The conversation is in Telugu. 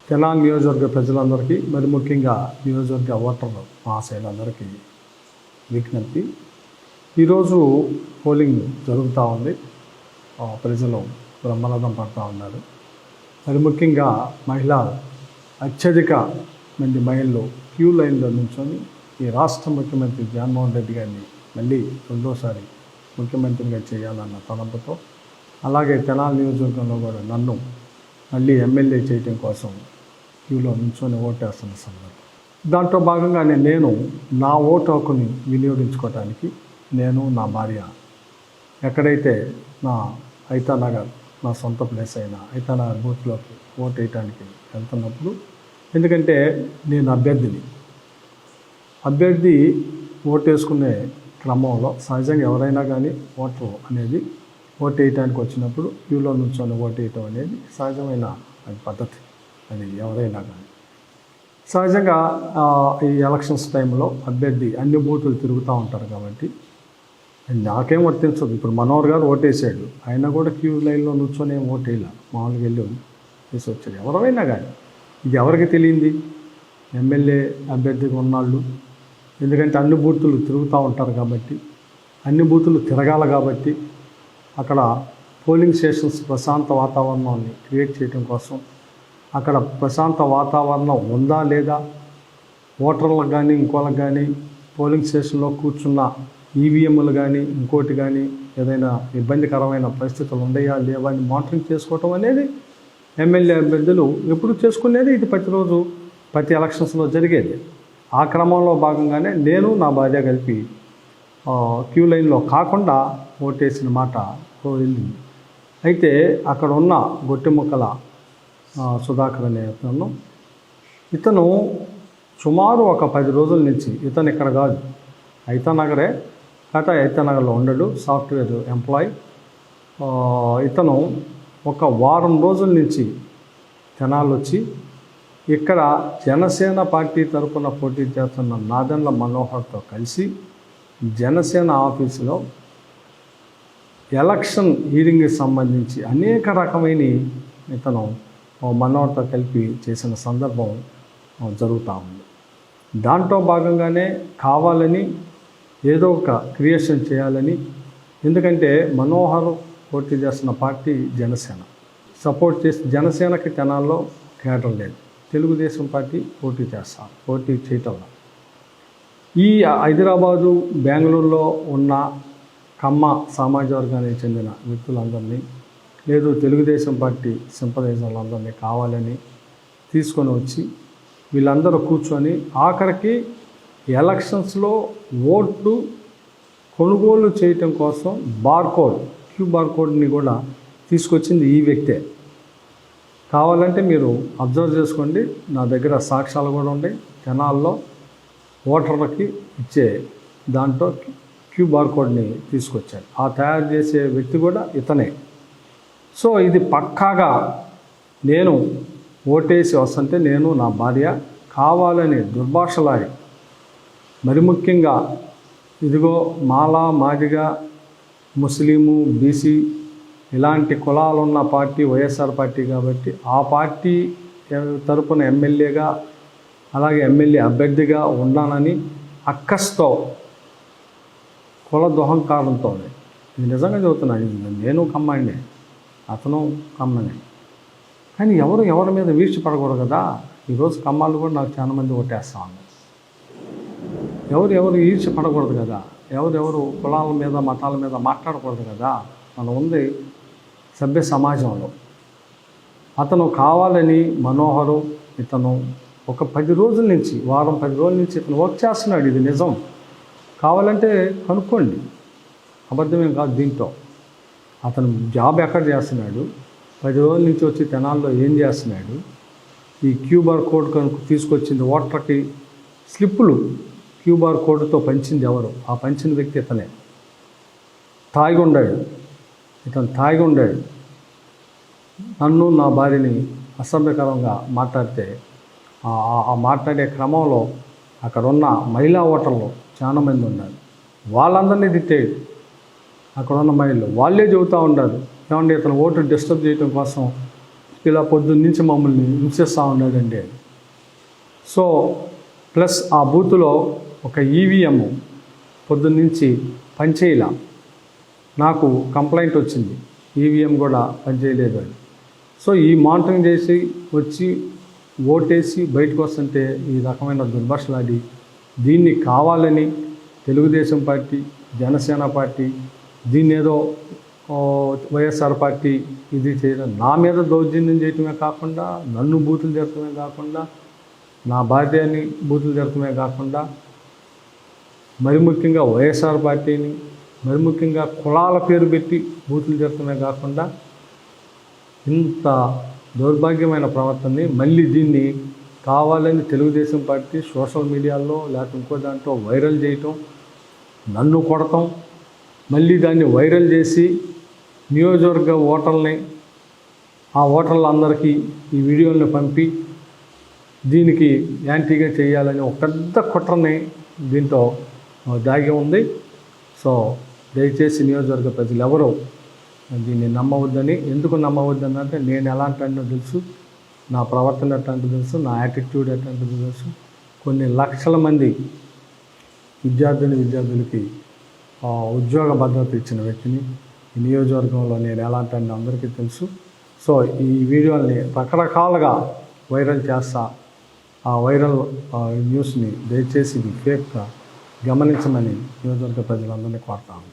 తెనాలి నియోజకవర్గ ప్రజలందరికీ, మరి ముఖ్యంగా నియోజకవర్గ ఓటర్లు మహాశయులందరికీ విజ్ఞప్తి. ఈరోజు పోలింగ్ జరుగుతూ ఉంది. ప్రజలు బ్రహ్మరథం పడుతూ ఉన్నారు. మరి ముఖ్యంగా అత్యధిక మంది మహిళలు క్యూ లైన్లో నుంచొని ఈ రాష్ట్ర ముఖ్యమంత్రి జగన్మోహన్ రెడ్డి గారిని మళ్ళీ రెండోసారి ముఖ్యమంత్రిగా చేయాలన్న తలంపుతో, అలాగే తెనాలి నియోజకవర్గంలో కూడా నన్ను మళ్ళీ ఎమ్మెల్యే చేయటం కోసం క్యూలో నుంచొని ఓటేస్తున్న సందర్భం. దాంట్లో భాగంగానే నేను నా ఓటు హక్కుని వినియోగించుకోవడానికి నేను, నా భార్య ఎక్కడైతే నా ఐతానగర్, నా సొంత ప్లేస్ అయిన ఐతానగర్ బూత్లోకి ఓటు వేయటానికి వెళ్తున్నప్పుడు, ఎందుకంటే నేను అభ్యర్థి ఓటు వేసుకునే క్రమంలో సహజంగా ఎవరైనా కానీ ఓటు అనేది ఓటు వేయటానికి వచ్చినప్పుడు క్యూలో నుంచొని ఓటు వేయటం అనేది సహజమైన పద్ధతి. అది ఎవరైనా కానీ సహజంగా ఈ ఎలక్షన్స్ టైంలో అభ్యర్థి అన్ని బూతులు తిరుగుతూ ఉంటారు కాబట్టి నాకేం వర్తించదు. ఇప్పుడు మనోహర్ గారు ఓటేసాడు, ఆయన కూడా క్యూ లైన్లో నుంచొని ఏం ఓటు వేయాలి, మామూలుగా వెళ్ళి వేసి వచ్చాడు. ఎవరైనా కానీ ఇది ఎవరికి తెలియంది, ఎమ్మెల్యే అభ్యర్థిగా ఉన్నాళ్ళు. ఎందుకంటే అన్ని బూతులు తిరుగుతూ ఉంటారు కాబట్టి, అన్ని బూతులు తిరగాలి కాబట్టి, అక్కడ పోలింగ్ స్టేషన్స్ ప్రశాంత వాతావరణాన్ని క్రియేట్ చేయడం కోసం, అక్కడ ప్రశాంత వాతావరణం ఉందా లేదా, ఓటర్లకు కానీ ఇంకోళ్ళకి కానీ పోలింగ్ స్టేషన్లో కూర్చున్న ఈవీఎంలు కానీ ఇంకోటి కానీ ఏదైనా ఇబ్బందికరమైన పరిస్థితులు ఉన్నాయా లేవా అని మానిటరింగ్ చేసుకోవటం అనేది ఎమ్మెల్యే అభ్యర్థులు ఎప్పుడు చేసుకునేది. ఇది ప్రతి ఎలక్షన్స్లో జరిగేది. ఆ క్రమంలో భాగంగానే నేను, నా భార్య కలిపి క్యూ లైన్లో కాకుండా ఓటేసిన మాట పోయింది. అయితే అక్కడ ఉన్న గొట్టెముక్కల సుధాకర్ అనే ఇతను సుమారు ఒక 10 రోజుల నుంచి, ఇతను ఇక్కడ కాదు ఐతానగరే కాక ఐతానగర్లో ఉండడు, సాఫ్ట్వేర్ ఎంప్లాయ్. ఇతను ఒక వారం రోజుల నుంచి తెనాలి వచ్చి ఇక్కడ జనసేన పార్టీ తరఫున పోటీ చేస్తున్న నాదెండ్ల మనోహర్తో కలిసి జనసేన ఆఫీసులో ఎలక్షన్ హీరింగ్కి సంబంధించి అనేక రకమైన ఇతను మనోహర్తో కలిపి చేసిన సందర్భం జరుగుతూ ఉంది. దాంట్లో భాగంగానే కావాలని ఏదో ఒక క్రియేషన్ చేయాలని, ఎందుకంటే మనోహర్ పోటీ చేస్తున్న పార్టీ జనసేన సపోర్ట్ చేసి, జనసేనకి తెనాల్లో కేడర్ లేదు, తెలుగుదేశం పార్టీ పోటీ చేయటం. ఈ హైదరాబాదు, బెంగళూరులో ఉన్న కమ్మ సామాజిక వర్గానికి చెందిన వ్యక్తులందరినీ, లేదు తెలుగుదేశం పార్టీ సింపథైజర్లందరినీ కావాలని తీసుకొని వచ్చి వీళ్ళందరూ కూర్చొని ఆఖరికి ఎలక్షన్స్లో ఓట్లు కొనుగోలు చేయటం కోసం క్యూ బార్కోడ్ని కూడా తీసుకొచ్చింది ఈ వ్యక్తే. కావాలంటే మీరు అబ్జర్వ్ చేసుకోండి, నా దగ్గర సాక్ష్యాలు కూడా ఉన్నాయి. తెనాల్లో ఓటర్లకి ఇచ్చే దాంట్లో క్యూ బార్కోడ్ని తీసుకొచ్చాడు. ఆ తయారు చేసే వ్యక్తి కూడా ఇతనే. సో ఇది పక్కాగా నేను ఓటేసి వస్తుంటే నేను, నా భార్య కావాలని దుర్భాషలాడి, మరి ముఖ్యంగా ఇదిగో మాదిగ, ముస్లిము, బీసీ ఇలాంటి కులాలున్న పార్టీ వైఎస్ఆర్ పార్టీ కాబట్టి ఆ పార్టీ తరపున ఎమ్మెల్యేగా అలాగే ఎమ్మెల్యే అభ్యర్థిగా ఉన్నానని అక్కస్తో కుల దుహంకారంతో, ఇది నిజంగా చెబుతున్నాను, నేను కమ్మాడినే, అతను కమ్మనే, కానీ ఎవరి మీద వీழ்చి పడకూడదు కదా. ఈరోజు కమ్మాలు కూడా నాకు చాలా మంది ఓటేస్తా ఉన్నారు. ఎవరు ఈర్చి పడకూడదు కదా, ఎవరు కులాల మీద మతాల మీద మాట్లాడకూడదు కదా. మనం ఉంది సభ్య సమాజంలో. అతను కావాలని మనోహరు ఇతను ఒక 10 రోజుల నుంచి, వారం 10 రోజుల నుంచి ఇతను వర్క్ చేస్తున్నాడు. ఇది నిజం, కావాలంటే కనుక్కోండి, అబద్ధమేం కాదు. దీంట్లో అతను జాబ్ ఎక్కడ చేస్తున్నాడు, 10 రోజుల నుంచి వచ్చి తెనాల్లో ఏం చేస్తున్నాడు, ఈ క్యూబార్ కోడ్ కనుక తీసుకొచ్చింది ఓటర్కి స్లిప్పులు క్యూబార్ కోడ్తో పంచింది ఎవరు, ఆ పంచిన వ్యక్తి ఇతనే. తాగి ఉండాడు, నన్ను, నా భార్యని అసభ్యకరంగా మాట్లాడితే ఆ మాట్లాడే క్రమంలో అక్కడ ఉన్న మహిళా ఓటర్లు చాలా మంది ఉన్నారు, వాళ్ళందరినీ తిట్టాడు. అక్కడ ఉన్న మహిళలు వాళ్ళే చెబుతూ ఉన్నారు, ఏమంటే ఇతను ఓటు డిస్టర్బ్ చేయడం కోసం ఇలా పొద్దున్న నుంచి మమ్మల్ని హింసిస్తూ ఉన్నాడండి. సో ప్లస్ ఆ బూత్లో ఒక ఈవీఎం పొద్దున్నుంచి పనిచేయలా. నాకు కంప్లైంట్ వచ్చింది, ఈవీఎం కూడా పనిచేయలేదు అని. సో ఈ మానిటరింగ్ చేసి వచ్చి ఓటేసి బయటకు వస్తుంటే ఈ రకమైన దుర్భాషలాడి దీన్ని కావాలని తెలుగుదేశం పార్టీ, జనసేన పార్టీ దీన్ని ఏదో వైఎస్ఆర్ పార్టీ ఇది చేయడం, నా మీద దౌర్జన్యం చేయటమే కాకుండా, నన్ను బూతులు తిరగటమే కాకుండా, నా భార్యని బూతులు తిరగటమే కాకుండా, మరి ముఖ్యంగా వైఎస్ఆర్ పార్టీని, మరి ముఖ్యంగా కులాల పేరు పెట్టి బూతులు తిరగటమే కాకుండా ఇంత దౌర్భాగ్యమైన ప్రవర్తనని మళ్ళీ దీన్ని కావాలని తెలుగుదేశం పార్టీ సోషల్ మీడియాలో లేకపోతే ఇంకో దాంట్లో వైరల్ చేయటం, నన్ను కొడటం, మళ్ళీ దాన్ని వైరల్ చేసి నియోజకవర్గ ఓటర్లని, ఆ ఓటర్లందరికీ ఈ వీడియోలను పంపి దీనికి యాంటీగా చేయాలని ఒక పెద్ద కుట్రని దీంట్లో దాగి ఉంది. సో దయచేసి నియోజకవర్గ ప్రజలు ఎవరో దీన్ని నమ్మవద్దని. ఎందుకు నమ్మవద్దని అంటే నేను ఎలాంటి తెలుసు, నా ప్రవర్తన ఎట్లాంటిది తెలుసు, నా యాటిట్యూడ్ ఎట్లాంటిది తెలుసు. కొన్ని లక్షల మంది విద్యార్థులకి ఉద్యోగ భద్రత ఇచ్చిన వ్యక్తిని. ఈ నియోజకవర్గంలో నేను ఎలాంటి అందరికీ తెలుసు. సో ఈ వీడియోని రకరకాలుగా వైరల్ చేస్తా. ఆ వైరల్ న్యూస్ని దయచేసి ఇది ఫేక్గా గమనించమని నియోజకవర్గ ప్రజలందరినీ కోరుతాను.